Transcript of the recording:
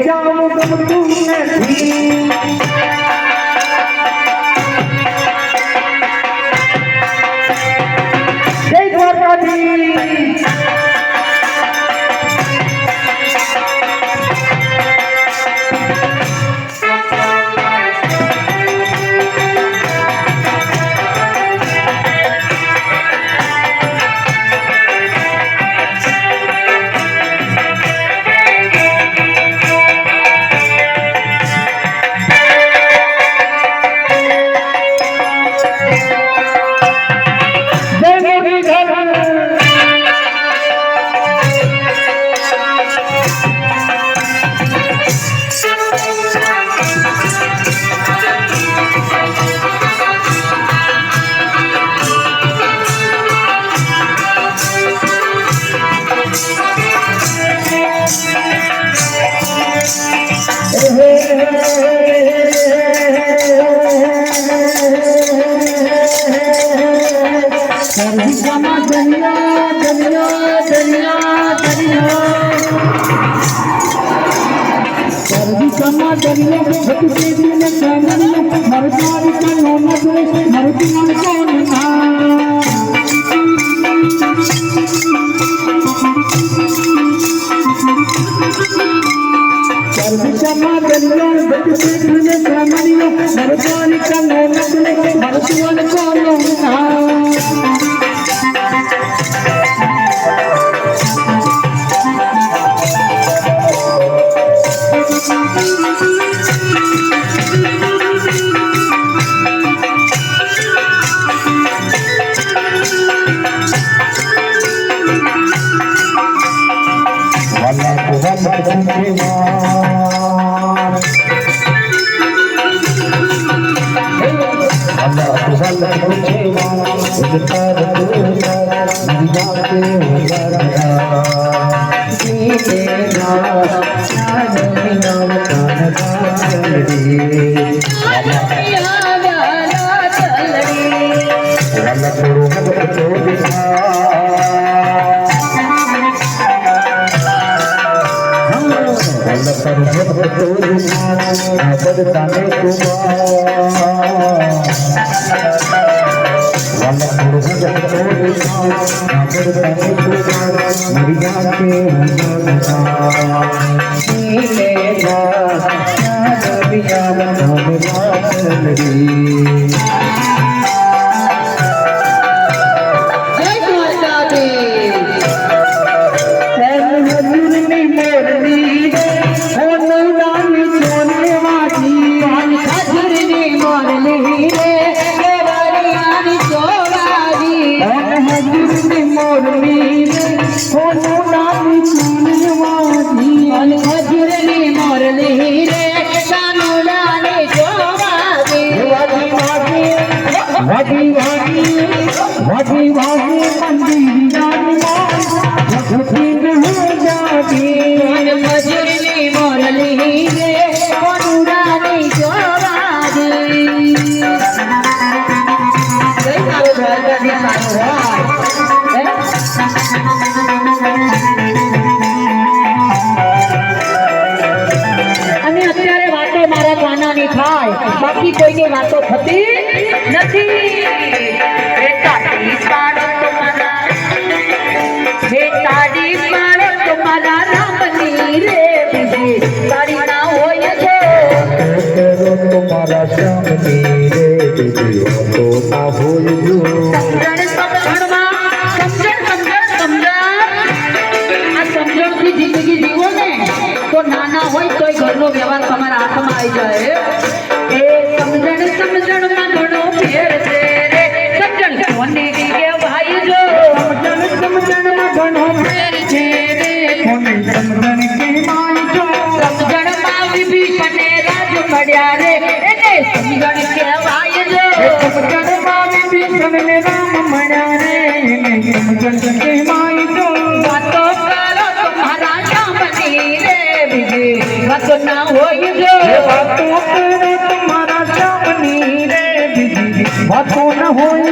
જાઉં ગમતું નથી જય દ્વારકાધીશ बाकी कोई की बातों थती नहीं तुम्हारा राम रे बिजी तारी ना होय छे तुम्हारा श्याम रे बिजी तो ना होय जो समझण आ समझण की जिंदगी जीवो ने तो नाना होय तोय घरनो व्यवहार तुम्हारा हाथ में आई जाए ए समझण में घणो फेर छे रे समझण कोने के भाई जो समझण में घणो फेर छे रे समझण के माई जो समझण में विभीषण राज पड्या रे एने समझण के भाई जो समझण में विभीषण ने राम मड्या रे एने समझण के माई जो बातो करो तुम्हारा श्याम रे बिजी बात ना होय जो बातो करो तुम्हारा श्याम रे बिजी बातो ना होय